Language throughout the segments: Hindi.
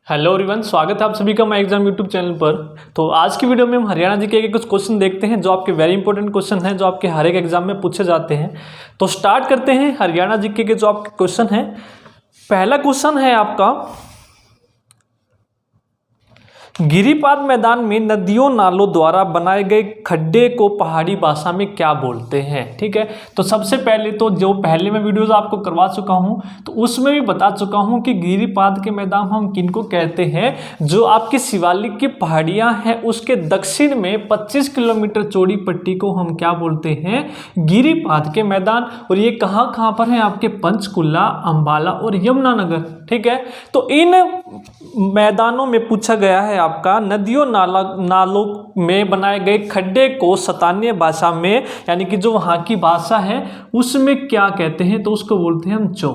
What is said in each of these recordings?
हेलो एवरीवन, स्वागत है आप सभी का माय एग्जाम यूट्यूब चैनल पर। तो आज की वीडियो में हम हरियाणा जीके के कुछ क्वेश्चन देखते हैं जो आपके वेरी इंपॉर्टेंट क्वेश्चन हैं, जो आपके हर एक एग्जाम में पूछे जाते हैं। तो स्टार्ट करते हैं हरियाणा जीके के जो आपके क्वेश्चन हैं। पहला क्वेश्चन है आपका, गिरिपाद मैदान में नदियों नालों द्वारा बनाए गए खड्डे को पहाड़ी भाषा में क्या बोलते हैं। ठीक है, तो सबसे पहले तो जो पहले मैं वीडियोस आपको करवा चुका हूं तो उसमें भी बता चुका हूं कि गिरिपाद के मैदान हम किनको कहते हैं। जो आपकी शिवालिक की पहाड़ियां हैं उसके दक्षिण में 25 किलोमीटर चौड़ी पट्टी को हम क्या बोलते हैं, गिरिपाद के मैदान। और ये कहाँ कहाँ पर है, आपके पंचकुला, अंबाला और यमुनानगर। ठीक है, तो इन मैदानों में पूछा गया है आपका नदियों नालों में बनाए गए खड्डे को स्थानीय भाषा में, यानी कि जो वहाँ की भाषा है उसमें क्या कहते हैं, तो उसको बोलते हैं हम चो।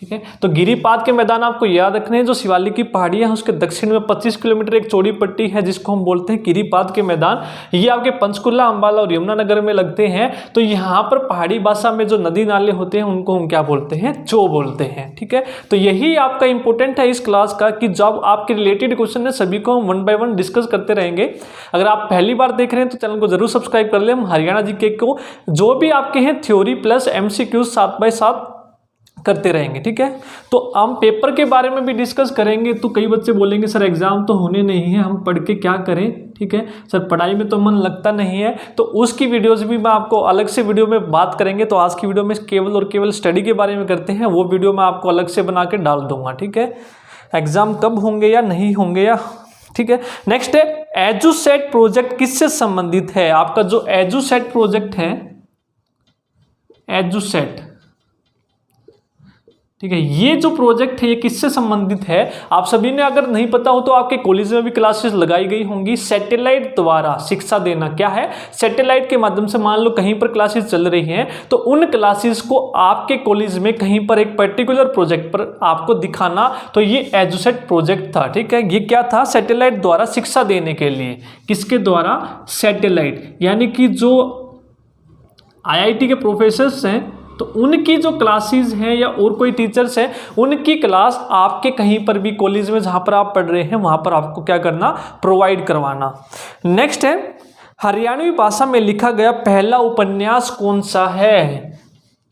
ठीक है, तो गिरिपाद के मैदान आपको याद रखने हैं। जो शिवालिक की पहाड़ियां हैं उसके दक्षिण में 25 किलोमीटर एक चौड़ी पट्टी है जिसको हम बोलते हैं गिरिपाद के मैदान। ये आपके पंचकुला, अंबाला और यमुनानगर में लगते हैं। तो यहाँ पर पहाड़ी भाषा में जो नदी नाले होते हैं उनको हम क्या बोलते हैं, चो बोलते हैं। ठीक है, तो यही आपका इंपॉर्टेंट है इस क्लास का कि जब आपके रिलेटेड क्वेश्चन है सभी को हम वन बाय वन डिस्कस करते रहेंगे। अगर आप पहली बार देख रहे हैं तो चैनल को जरूर सब्सक्राइब कर ले। हम हरियाणा जीके को जो भी आपके हैं थ्योरी प्लस MCQ 7x7 करते रहेंगे। ठीक है, तो हम पेपर के बारे में भी डिस्कस करेंगे। तो कई बच्चे बोलेंगे सर एग्जाम तो होने नहीं है, हम पढ़ के क्या करें। ठीक है सर, पढ़ाई में तो मन लगता नहीं है, तो उसकी वीडियोस भी मैं आपको अलग से वीडियो में बात करेंगे। तो आज की वीडियो में केवल और केवल स्टडी के बारे में करते हैं, वो वीडियो मैं आपको अलग से बना के डाल दूंगा। ठीक है, एग्जाम कब होंगे या नहीं होंगे या, ठीक है। नेक्स्ट है एजुसेट प्रोजेक्ट किससे संबंधित है। आपका जो एजुसेट प्रोजेक्ट है, एजुसेट, ठीक है, ये जो प्रोजेक्ट है ये किससे संबंधित है। आप सभी ने अगर नहीं पता हो तो आपके कॉलेज में भी क्लासेस लगाई गई होंगी। सैटेलाइट द्वारा शिक्षा देना क्या है, सैटेलाइट के माध्यम से मान लो कहीं पर क्लासेस चल रही हैं तो उन क्लासेस को आपके कॉलेज में कहीं पर एक पर्टिकुलर प्रोजेक्ट पर आपको दिखाना, तो ये एजुसेट प्रोजेक्ट था। ठीक है, ये क्या था, सैटेलाइट द्वारा शिक्षा देने के लिए। किसके द्वारा, सैटेलाइट, यानी कि जो IIT के प्रोफेसर्स हैं तो उनकी जो क्लासेस हैं या और कोई टीचर्स हैं उनकी क्लास आपके कहीं पर भी कॉलेज में जहां पर आप पढ़ रहे हैं वहां पर आपको क्या करना, प्रोवाइड करवाना। नेक्स्ट है हरियाणवी भाषा में लिखा गया पहला उपन्यास कौन सा है।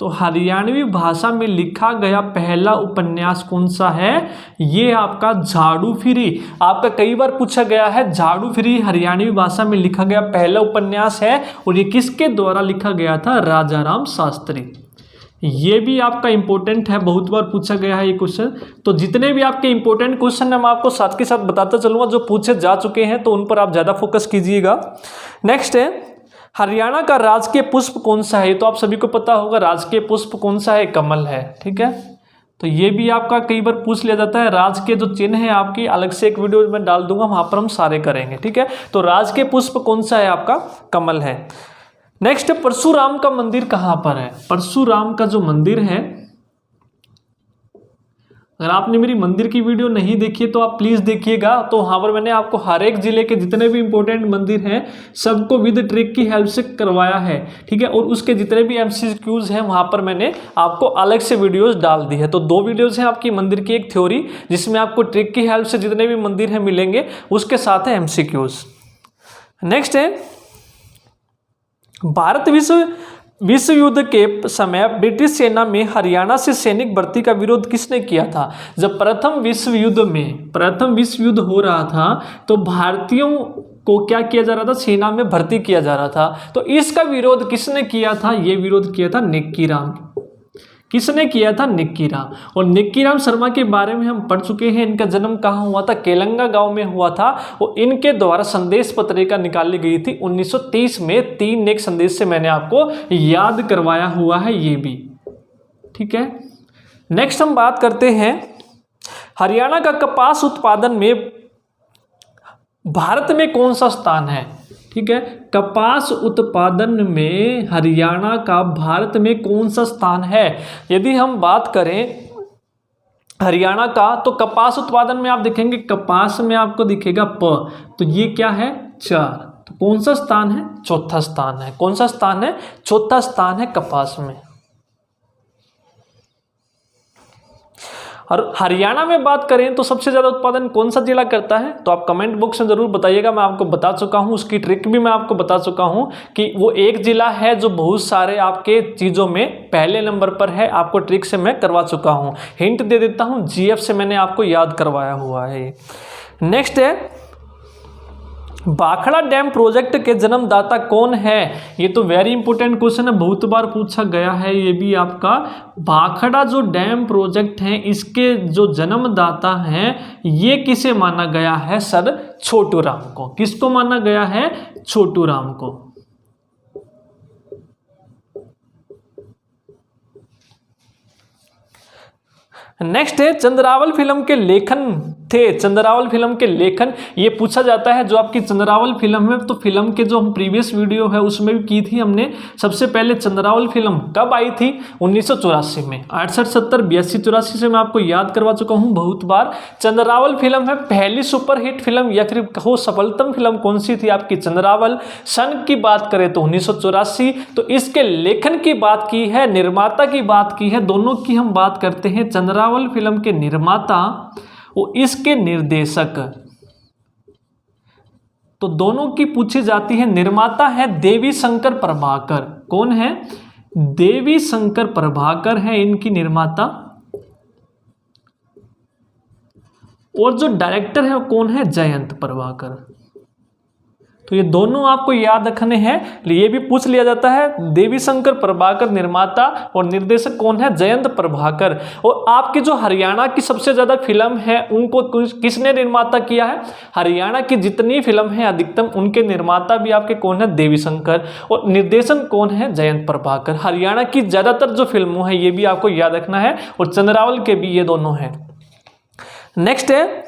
तो हरियाणवी भाषा में लिखा गया पहला उपन्यास कौन सा है, ये आपका झाड़ू फिरी। आपका कई बार पूछा गया है, झाड़ू फिरी हरियाणवी भाषा में लिखा गया पहला उपन्यास है और ये किसके द्वारा लिखा गया था, राजाराम शास्त्री। ये भी आपका इंपॉर्टेंट है, बहुत बार पूछा गया है ये क्वेश्चन। तो जितने भी आपके इंपॉर्टेंट क्वेश्चन है मैं आपको साथ के साथ बताता चलूंगा, जो पूछे जा चुके हैं तो उन पर आप ज्यादा फोकस कीजिएगा। नेक्स्ट है हरियाणा का राजकीय पुष्प कौन सा है। तो आप सभी को पता होगा राजकीय पुष्प कौन सा है, कमल है। ठीक है, तो ये भी आपका कई बार पूछ लिया जाता है। राज के जो चिन्ह है आपकी अलग से एक वीडियो में डाल दूंगा, वहां पर हम सारे करेंगे। ठीक है, तो राजकीय पुष्प कौन सा है, आपका कमल है। नेक्स्ट परशुराम का मंदिर कहां पर है। परशुराम का जो मंदिर है, अगर आपने मेरी मंदिर की वीडियो नहीं देखी है तो आप प्लीज देखिएगा। तो वहां पर मैंने आपको हर एक जिले के जितने भी इंपॉर्टेंट मंदिर हैं सबको विद ट्रिक की हेल्प से करवाया है। ठीक है, और उसके जितने भी MCQs हैं वहां पर मैंने आपको अलग से वीडियोस डाल दी है। तो 2 वीडियोस हैं आपकी मंदिर की, एक थ्योरी जिसमें आपको ट्रिक की हेल्प से जितने भी मंदिर हैं मिलेंगे, उसके साथ है MCQs। नेक्स्ट है भारत विश्व युद्ध के समय ब्रिटिश सेना में हरियाणा से सैनिक भर्ती का विरोध किसने किया था। जब प्रथम विश्व युद्ध हो रहा था तो भारतीयों को क्या किया जा रहा था, सेना में भर्ती किया जा रहा था। तो इसका विरोध किसने किया था, ये विरोध किया था निक्कीराम। किसने किया था, निक्कीराम। और निक्कीराम शर्मा के बारे में हम पढ़ चुके हैं। इनका जन्म कहाँ हुआ था, केलंगा गांव में हुआ था। और इनके द्वारा संदेश पत्रिका निकाली गई थी 1930 में। 3 एक संदेश से मैंने आपको याद करवाया हुआ है ये भी। ठीक है, नेक्स्ट हम बात करते हैं हरियाणा का कपास उत्पादन में भारत में कौन सा स्थान है। ठीक है, कपास उत्पादन में हरियाणा का भारत में कौन सा स्थान है। यदि हम बात करें हरियाणा का तो कपास उत्पादन में आप देखेंगे कपास में आपको दिखेगा प, तो ये क्या है 4। तो कौन सा स्थान है, चौथा स्थान है। कौन सा स्थान है, चौथा स्थान है कपास में। और हरियाणा में बात करें तो सबसे ज़्यादा उत्पादन कौन सा जिला करता है, तो आप कमेंट बॉक्स में ज़रूर बताइएगा। मैं आपको बता चुका हूँ, उसकी ट्रिक भी मैं आपको बता चुका हूँ कि वो एक जिला है जो बहुत सारे आपके चीज़ों में पहले नंबर पर है। आपको ट्रिक से मैं करवा चुका हूँ, हिंट दे देता हूँ, जीएफ से मैंने आपको याद करवाया हुआ है। नेक्स्ट है भाखड़ा डैम प्रोजेक्ट के जन्मदाता कौन है। ये तो वेरी इंपॉर्टेंट क्वेश्चन है, बहुत बार पूछा गया है ये भी आपका। भाखड़ा जो डैम प्रोजेक्ट है इसके जो जन्मदाता हैं ये किसे माना गया है सर, छोटू राम को। किसको माना गया है, छोटू राम को। नेक्स्ट है चंद्रावल फिल्म के लेखन थे। चंद्रावल फिल्म के लेखन ये पूछा जाता है। जो आपकी चंद्रावल फिल्म है तो फिल्म के जो हम प्रीवियस वीडियो है उसमें भी की थी हमने। सबसे पहले चंद्रावल फिल्म कब आई थी, 1984 में। 68, 70, 82, 84 से मैं आपको याद करवा चुका हूँ बहुत बार। चंद्रावल फिल्म है पहली सुपरहिट फिल्म या फिर कहो सफलतम फिल्म कौन सी थी आपकी, चंद्रावल। सन की बात करें तो 1984। तो इसके लेखन की बात की है, निर्माता की बात की है, दोनों की हम बात करते हैं। चंद्रावल फिल्म के निर्माता और इसके निर्देशक, तो दोनों की पूछी जाती है। निर्माता है देवी शंकर प्रभाकर। कौन है, देवी शंकर प्रभाकर है इनकी निर्माता। और जो डायरेक्टर है वो कौन है, जयंत प्रभाकर। तो ये दोनों आपको याद रखने हैं। ये भी पूछ लिया जाता है, देवी शंकर प्रभाकर निर्माता और निर्देशक कौन है, जयंत प्रभाकर। और आपकी जो हरियाणा की सबसे ज्यादा फिल्म है उनको किसने निर्माता किया है, हरियाणा की जितनी फिल्म है अधिकतम उनके निर्माता भी आपके कौन है, देवी शंकर। और निर्देशन कौन है, जयंत प्रभाकर। हरियाणा की ज्यादातर जो फिल्मों है ये भी आपको याद रखना है। और चंद्रावल के भी ये दोनों हैं। नेक्स्ट है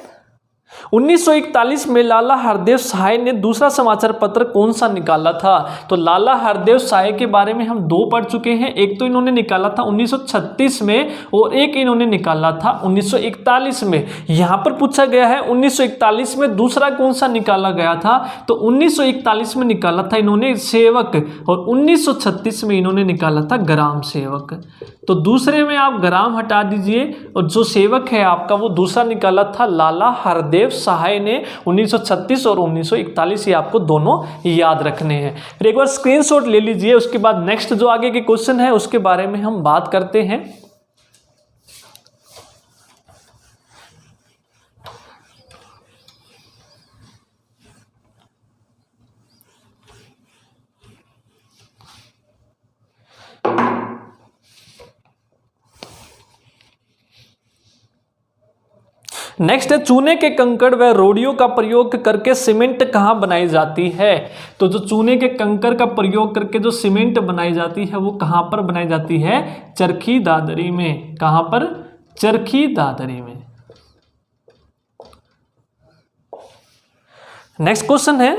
1941 में लाला हरदेव साय ने दूसरा समाचार पत्र कौन सा निकाला था। तो लाला हरदेव साय के बारे में हम दो पढ़ चुके हैं। एक तो इन्होंने निकाला था 1936 में और एक इन्होंने निकाला था 1941 में। यहां पर पूछा गया है 1941 में दूसरा कौन सा निकाला गया था, तो 1941 में निकाला था इन्होंने सेवक और 1936 में इन्होंने निकाला था ग्राम सेवक। तो दूसरे में आप ग्राम हटा दीजिए और जो सेवक है आपका वो दूसरा निकाला था लाला हरदेव साय ने 1936 और 1941। ये आपको दोनों याद रखने हैं। फिर एक बार स्क्रीनशॉट ले लीजिए। उसके बाद नेक्स्ट जो आगे के क्वेश्चन है उसके बारे में हम बात करते हैं। नेक्स्ट है चूने के कंकड़ व रोड़ियों का प्रयोग करके सीमेंट कहाँ बनाई जाती है। तो जो चूने के कंकड़ का प्रयोग करके जो सीमेंट बनाई जाती है वो कहाँ पर बनाई जाती है, चरखी दादरी में। कहाँ पर, चरखी दादरी में। नेक्स्ट क्वेश्चन है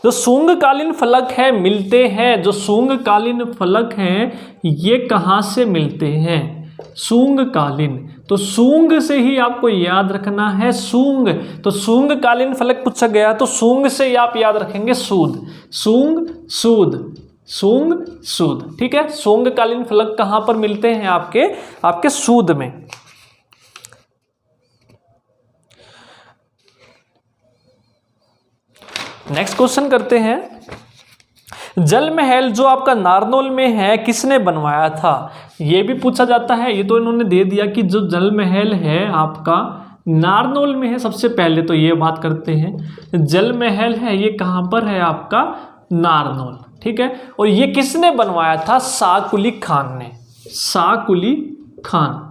जो सूंगकालीन फलक है मिलते हैं, जो सूंगकालीन फलक हैं ये कहाँ से मिलते हैं, सूंगकालीन। तो सूंग से ही आपको याद रखना है, सूंग। तो सूंगकालीन फलक पूछा गया तो सूंग से ही आप याद रखेंगे सूद, सूंग सूद, सूंग सूद। ठीक है, सूंगकालीन फलक कहां पर मिलते हैं, आपके सूद में। नेक्स्ट क्वेश्चन करते हैं। जल महल जो आपका नारनौल में है किसने बनवाया था, ये भी पूछा जाता है। ये तो इन्होंने दे दिया कि जो जल महल है आपका नारनौल में है। सबसे पहले तो ये बात करते हैं, जल महल है ये कहां पर है, आपका नारनौल। ठीक है, और ये किसने बनवाया था, शाह कुली खान ने, शाह कुली खान।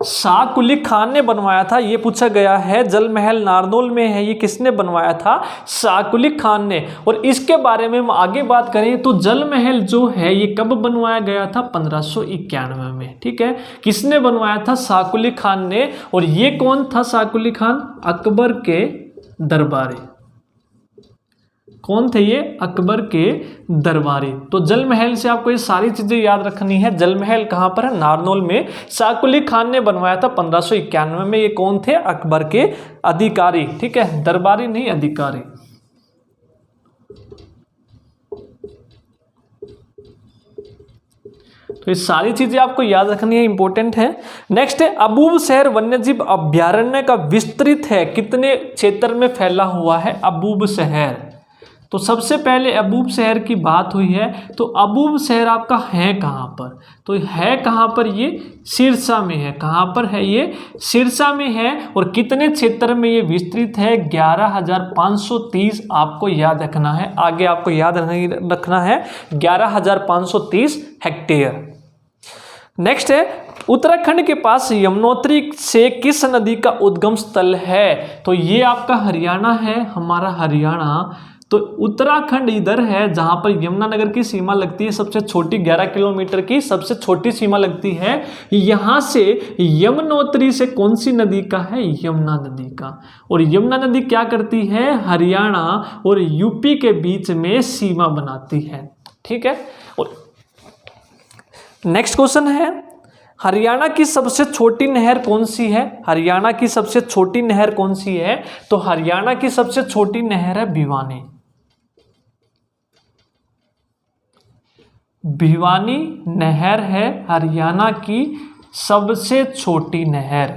शाह कुली खान ने बनवाया था। ये पूछा गया है जल महल नारनौल में है, ये किसने बनवाया था, शाह कुली खान ने। और इसके बारे में हम आगे बात करें तो जल महल जो है ये कब बनवाया गया था, 1591 में। ठीक है, किसने बनवाया था, शाह कुली खान ने। और ये कौन था शाह कुली खान, अकबर के दरबारी। कौन थे ये, अकबर के दरबारी। तो जल महल से आपको ये सारी चीजें याद रखनी है। जल महल कहां पर है, नारनौल में। शाह कुली खान ने बनवाया था 1591 में। ये कौन थे, अकबर के अधिकारी। ठीक है, दरबारी नहीं, अधिकारी। तो ये सारी चीजें आपको याद रखनी है, इंपॉर्टेंट है। नेक्स्ट है अबूब शहर वन्यजीव अभ्यारण्य का विस्तृत है कितने क्षेत्र में फैला हुआ है अबूब शहर। तो सबसे पहले अबूब शहर की बात हुई है, तो अबूब शहर आपका है कहाँ पर, तो है कहाँ पर, ये सिरसा में है। कहाँ पर है, ये सिरसा में है। और कितने क्षेत्र में ये विस्तृत है, 11,530 आपको याद रखना है। आगे आपको याद रखना है 11,530 हेक्टेयर। नेक्स्ट है उत्तराखंड के पास यमुनोत्री से किस नदी का उद्गम स्थल है। तो ये आपका हरियाणा है, हमारा हरियाणा। तो उत्तराखंड इधर है जहां पर यमुनानगर की सीमा लगती है, सबसे छोटी 11 किलोमीटर की सबसे छोटी सीमा लगती है। यहां से यमुनोत्री से कौन सी नदी का है, यमुना नदी का। और यमुना नदी क्या करती है, हरियाणा और यूपी के बीच में सीमा बनाती है। ठीक है। और नेक्स्ट क्वेश्चन है हरियाणा की सबसे छोटी नहर कौन सी है। हरियाणा की सबसे छोटी नहर कौन सी है, तो हरियाणा की सबसे छोटी नहर है भिवानी। भिवानी नहर है हरियाणा की सबसे छोटी नहर।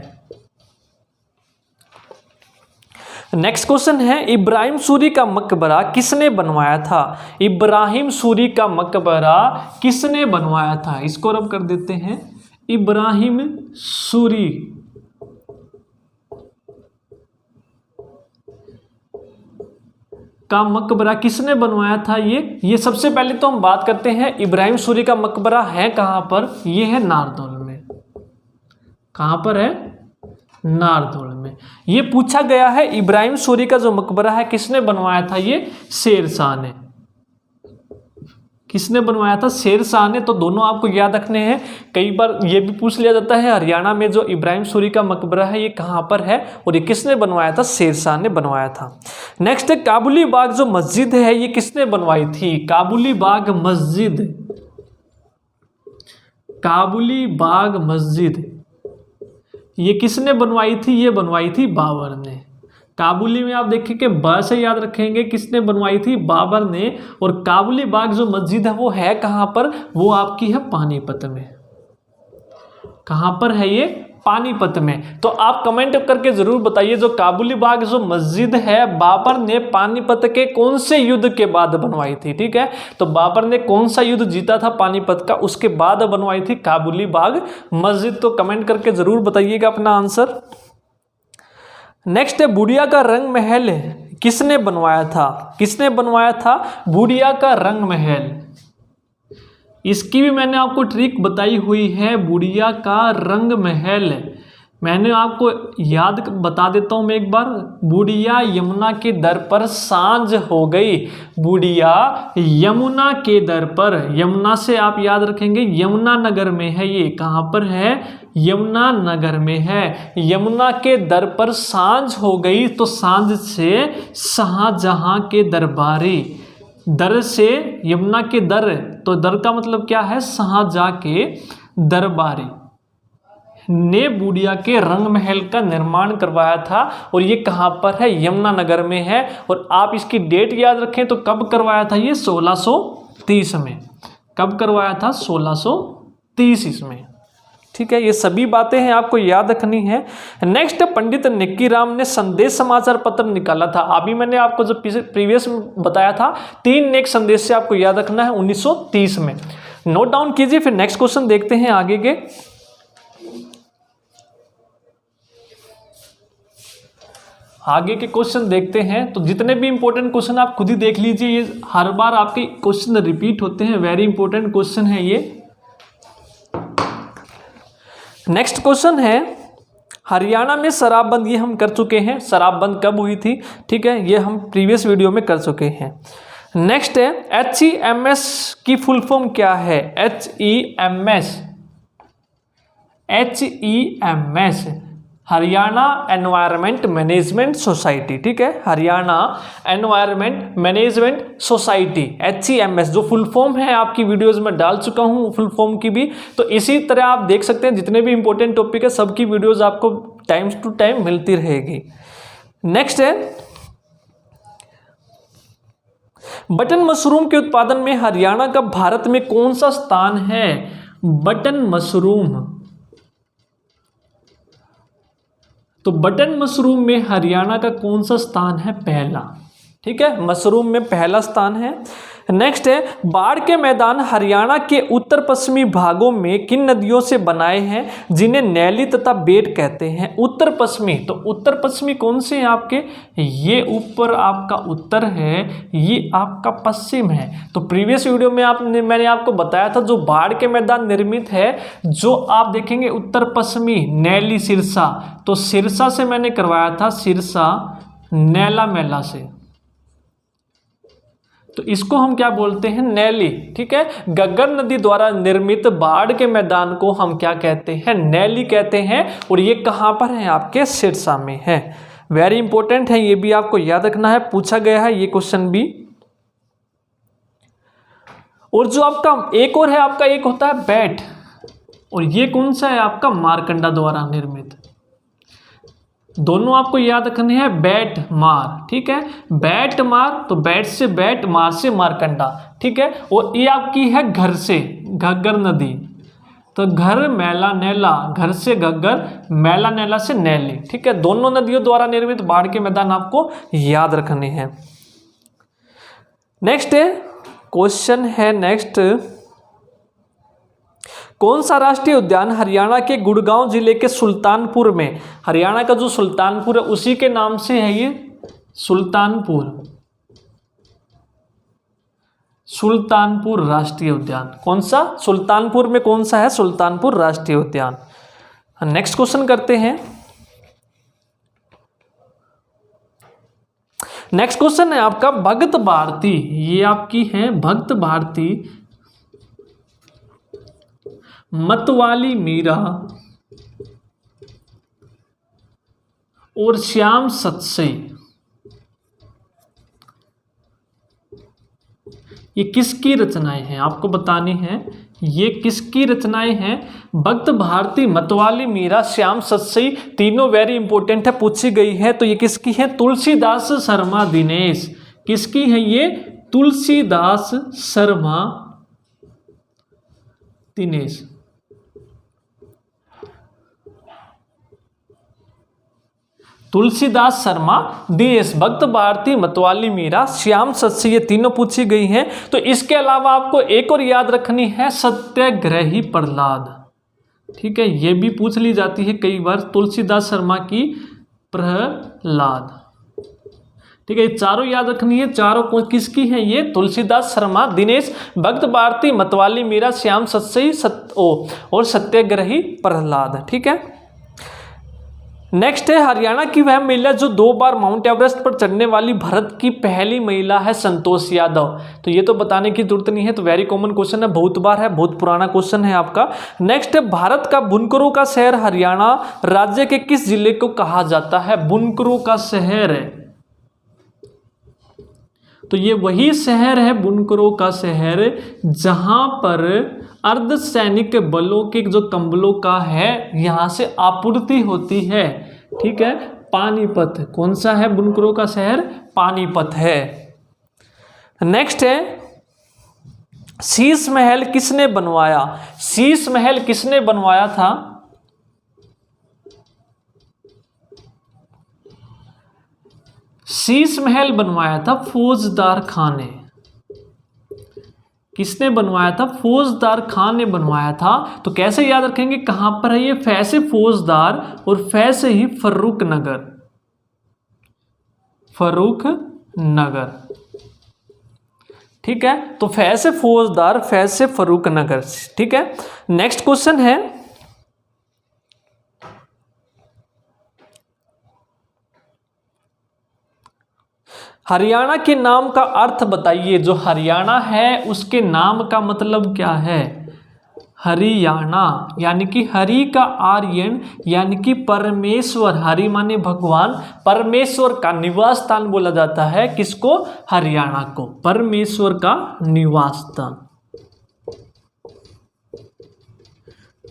नेक्स्ट क्वेश्चन है इब्राहिम सूरी का मकबरा किसने बनवाया था। इब्राहिम सूरी का मकबरा किसने बनवाया था, इसको रब कर देते हैं। इब्राहिम सूरी का मकबरा किसने बनवाया था, ये सबसे पहले तो हम बात करते हैं इब्राहिम सूरी का मकबरा है कहां पर, ये है नारदौल में। कहां पर है, नारदौल में। ये पूछा गया है इब्राहिम सूरी का जो मकबरा है किसने बनवाया था, ये शेरशाह ने। किसने बनवाया था, शेरशाह ने। तो दोनों आपको याद रखने हैं। कई बार ये भी पूछ लिया जाता है हरियाणा में जो इब्राहिम सूरी का मकबरा है ये कहाँ पर है और ये किसने बनवाया था, शेरशाह ने बनवाया था। नेक्स्ट है काबुली बाग जो मस्जिद है ये किसने बनवाई थी। काबुली बाग मस्जिद, काबुली बाग मस्जिद ये किसने बनवाई थी, ये बनवाई थी बाबर ने। काबुली में आप देखिए कि ब से याद रखेंगे, किसने बनवाई थी, बाबर ने। और काबुली बाग जो मस्जिद है वो है कहाँ पर, वो आपकी है पानीपत में। कहाँ पर है ये, पानीपत में। तो आप कमेंट करके जरूर बताइए जो काबुली बाग जो मस्जिद है बाबर ने पानीपत के कौन से युद्ध के बाद बनवाई थी। ठीक है, तो बाबर ने कौन सा युद्ध जीता था पानीपत का, उसके बाद बनवाई थी काबुली बाग मस्जिद। तो कमेंट करके जरूर बताइएगा अपना आंसर। नेक्स्ट है बुढ़िया का रंग महल किसने बनवाया था। किसने बनवाया था बुढ़िया का रंग महल। इसकी भी मैंने आपको ट्रिक बताई हुई है। बुढ़िया का रंग महल मैंने आपको याद बता देता हूँ मैं एक बार। बुढ़िया यमुना के दर पर सांझ हो गई। बुढ़िया यमुना के दर पर, यमुना से आप याद रखेंगे यमुना नगर में है। ये कहाँ पर है, यमुना नगर में है। यमुना के दर पर सांझ हो गई, तो सांझ से शाहजहां के दरबारी, दर से यमुना के दर, तो दर का मतलब क्या है, शाहजहां के दरबारी ने बुढ़िया के रंग महल का निर्माण करवाया था। और ये कहाँ पर है, यमुना नगर में है। और आप इसकी डेट याद रखें तो कब करवाया था ये, 1630 में। कब करवाया था, 1630 इसमें। ठीक है, ये सभी बातें हैं आपको याद रखनी है। नेक्स्ट, पंडित निक्कीराम ने संदेश समाचार पत्र निकाला था। अभी मैंने आपको जो प्रीवियस बताया था 3 नेक संदेश से आपको याद रखना है 1930 में। नोट डाउन कीजिए। फिर नेक्स्ट क्वेश्चन देखते हैं आगे के। आगे के क्वेश्चन देखते हैं। तो जितने भी इंपॉर्टेंट क्वेश्चन आप खुद ही देख लीजिए, ये हर बार आपके क्वेश्चन रिपीट होते हैं। वेरी इंपॉर्टेंट क्वेश्चन है ये। नेक्स्ट क्वेश्चन है हरियाणा में शराबबंद, ये हम कर चुके हैं। शराबबंद कब हुई थी, ठीक है, ये हम प्रीवियस वीडियो में कर चुके हैं। नेक्स्ट है HEMS की फुल फॉर्म क्या है। HEMS Haryana environment management society. ठीक है, Haryana environment management society HEMS जो फुल फॉर्म है आपकी वीडियोस में डाल चुका हूं फुल फॉर्म की भी। तो इसी तरह आप देख सकते हैं जितने भी इंपॉर्टेंट टॉपिक है सबकी वीडियोस आपको टाइम टू टाइम मिलती रहेगी। नेक्स्ट है बटन मशरूम के उत्पादन में हरियाणा का भारत में कौन सा स्थान है। Button mushroom. तो बटन मशरूम में हरियाणा का कौन सा स्थान है? पहला। ठीक है, मशरूम में पहला स्थान है। नेक्स्ट है, बाढ़ के मैदान हरियाणा के उत्तर पश्चिमी भागों में किन नदियों से बनाए हैं जिन्हें नैली तथा बेट कहते हैं? उत्तर पश्चिमी, तो उत्तर पश्चिमी कौन से हैं आपके? ये ऊपर आपका उत्तर है, ये आपका पश्चिम है। तो प्रीवियस वीडियो में मैंने आपको बताया था जो बाढ़ के मैदान निर्मित है, जो आप देखेंगे उत्तर पश्चिमी नैली सिरसा, तो सिरसा से मैंने करवाया था, सिरसा नैला मैला से, तो इसको हम क्या बोलते हैं? नैली। ठीक है, घग्गर नदी द्वारा निर्मित बाढ़ के मैदान को हम क्या कहते हैं? नैली कहते हैं। और ये कहाँ पर है? आपके सिरसा में है। वेरी इंपॉर्टेंट है, ये भी आपको याद रखना है, पूछा गया है ये क्वेश्चन भी। और जो आपका एक और है, आपका एक होता है बैट, और ये कौन सा है? आपका मारकंडा द्वारा निर्मित। दोनों आपको याद रखने हैं, बैट मार। ठीक है, बैट मार, तो बैट से बैट, मार से मारकंडा। ठीक है, और ये आपकी है घर से, घग्गर नदी, तो घर मैला नैला, घर से घग्गर, मैला नैला से नैली। ठीक है, दोनों नदियों द्वारा निर्मित बाढ़ के मैदान आपको याद रखने हैं। नेक्स्ट क्वेश्चन है, नेक्स्ट, कौन सा राष्ट्रीय उद्यान हरियाणा के गुड़गांव जिले के सुल्तानपुर में, हरियाणा का जो सुल्तानपुर है उसी के नाम से है ये, सुल्तानपुर, सुल्तानपुर राष्ट्रीय उद्यान। कौन सा? सुल्तानपुर में कौन सा है? सुल्तानपुर राष्ट्रीय उद्यान। नेक्स्ट क्वेश्चन करते हैं। नेक्स्ट क्वेश्चन है आपका भगत भारती, ये आपकी है भगत भारती, मतवाली मीरा और श्याम सतसई, ये किसकी रचनाएं हैं? आपको बतानी है ये किसकी रचनाएं हैं। भगत भारती, मतवाली मीरा, श्याम सतसई, तीनों वेरी इंपॉर्टेंट है, पूछी गई है। तो ये किसकी है? तुलसीदास शर्मा दिनेश। किसकी है ये? तुलसीदास शर्मा दिनेश। तुलसीदास शर्मा दिनेश, भगत भारती, मतवाली मीरा, श्याम सतसई, ये तीनों पूछी गई हैं। तो इसके अलावा आपको एक और याद रखनी है, सत्याग्रही प्रहलाद। ठीक है, ये भी पूछ ली जाती है कई बार, तुलसीदास शर्मा की प्रहलाद। ठीक है, ये चारों याद रखनी है। चारों को किसकी है? ये तुलसीदास शर्मा दिनेश, भगत भारती, मतवाली मीरा, श्याम सतसई और सत्याग्रही प्रहलाद। ठीक है, नेक्स्ट है, हरियाणा की वह महिला जो 2 बार माउंट एवरेस्ट पर चढ़ने वाली भारत की पहली महिला है? संतोष यादव। तो ये तो बताने की जरूरत नहीं है, तो वेरी कॉमन क्वेश्चन है, बहुत बार है, बहुत पुराना क्वेश्चन है आपका। नेक्स्ट है, भारत का बुनकरों का शहर हरियाणा राज्य के किस जिले को कहा जाता है? बुनकरों का शहर है, तो ये वही शहर है बुनकरों का शहर जहां पर अर्धसैनिक बलों के जो कंबलों का है यहां से आपूर्ति होती है। ठीक है, पानीपत। कौन सा है बुनकरों का शहर? पानीपत है। नेक्स्ट है, शीश महल किसने बनवाया? शीश महल किसने बनवाया था? शीश महल बनवाया था फौजदार खान ने। किसने बनवाया था? फौजदार खान ने बनवाया था। तो कैसे याद रखेंगे, कहां पर है ये? फै से फौजदार और फै से ही फर्रुख नगर, फर्रुख नगर। ठीक है, तो फै से फौजदार, फै से फर्रुख नगर। ठीक है, नेक्स्ट क्वेश्चन है, हरियाणा के नाम का अर्थ बताइए। जो हरियाणा है उसके नाम का मतलब क्या है? हरियाणा यानी कि हरि का आर्यन यानी कि परमेश्वर, हरि माने भगवान, परमेश्वर का निवास स्थान बोला जाता है। किसको? हरियाणा को, परमेश्वर का निवास स्थान।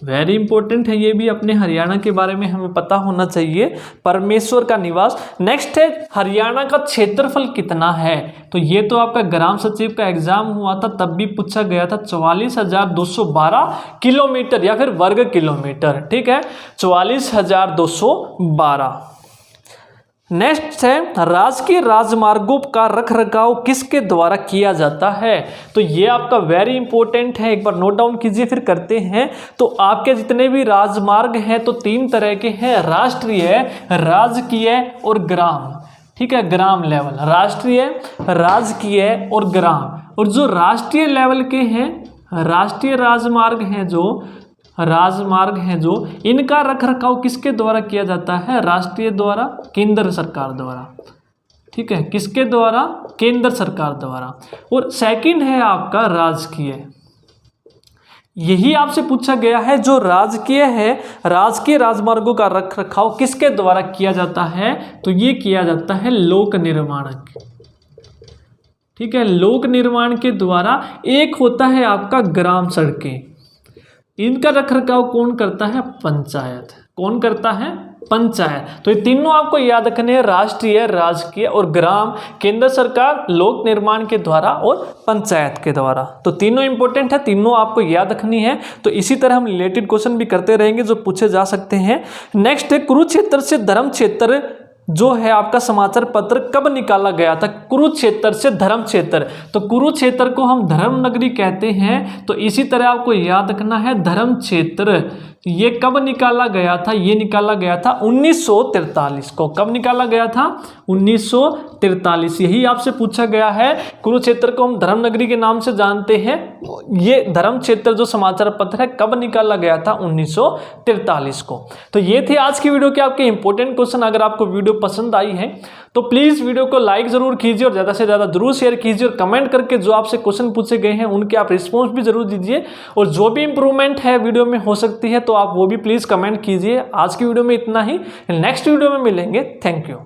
वेरी इंपॉर्टेंट है, ये भी अपने हरियाणा के बारे में हमें पता होना चाहिए। परमेश्वर का निवास। नेक्स्ट है हरियाणा का क्षेत्रफल कितना है, तो ये तो आपका ग्राम सचिव का एग्जाम हुआ था तब भी पूछा गया था, 44,212 किलोमीटर या फिर वर्ग किलोमीटर, ठीक है, 44,212। नेक्स्ट है राजकीय राजमार्गों का रखरखाव किसके द्वारा किया जाता है, तो ये आपका वेरी इंपॉर्टेंट है, एक बार नोट डाउन कीजिए फिर करते हैं। तो आपके जितने भी राजमार्ग हैं तो 3 तरह के हैं, राष्ट्रीय, राजकीय और ग्राम, ठीक है, ग्राम लेवल, राष्ट्रीय, राजकीय और ग्राम। और जो राष्ट्रीय लेवल के हैं, राष्ट्रीय राजमार्ग हैं जो इनका रखरखाव किसके द्वारा किया जाता है, राष्ट्रीय द्वारा, केंद्र सरकार द्वारा, ठीक है, किसके द्वारा, केंद्र सरकार द्वारा। और सेकंड है आपका राजकीय, यही आपसे पूछा गया है, जो राजकीय है, राजकीय राजमार्गों का रखरखाव किसके द्वारा किया जाता है, तो ये किया जाता है लोक निर्माण, ठीक है, लोक निर्माण के द्वारा। एक होता है आपका ग्राम सड़कें, इनका रखरखाव कौन करता है, पंचायत, कौन करता है, पंचायत। तो ये तीनों आपको याद रखने हैं, राष्ट्रीय, राजकीय और ग्राम, केंद्र सरकार, लोक निर्माण के द्वारा और पंचायत के द्वारा। तो तीनों इंपॉर्टेंट है, तीनों आपको याद रखनी है। तो इसी तरह हम रिलेटेड क्वेश्चन भी करते रहेंगे जो पूछे जा सकते हैं। नेक्स्ट है कुरुक्षेत्र से धर्म क्षेत्र जो है आपका समाचार पत्र कब निकाला गया था, कुरुक्षेत्र से धर्म क्षेत्र, तो कुरुक्षेत्र को हम धर्म नगरी कहते हैं। तो इसी तरह आपको याद रखना है धर्म क्षेत्र ये कब निकाला गया था, ये निकाला गया था 1943 को। कब निकाला गया था, 1943। यही आपसे पूछा गया है, कुरुक्षेत्र को हम धर्म नगरी के नाम से जानते हैं। ये धर्म क्षेत्र जो समाचार पत्र है कब निकाला गया था, 1943 को। तो ये थे आज की वीडियो के आपके इंपॉर्टेंट क्वेश्चन। अगर आपको वीडियो पसंद आई है तो प्लीज़ वीडियो को लाइक जरूर कीजिए और ज़्यादा से ज़्यादा जरूर शेयर कीजिए, और कमेंट करके जो आपसे क्वेश्चन पूछे गए हैं उनके आप रिस्पॉन्स भी जरूर दीजिए, और जो भी इंप्रूवमेंट है वीडियो में हो सकती है तो आप वो भी प्लीज़ कमेंट कीजिए। आज की वीडियो में इतना ही, नेक्स्ट वीडियो में मिलेंगे। Thank you.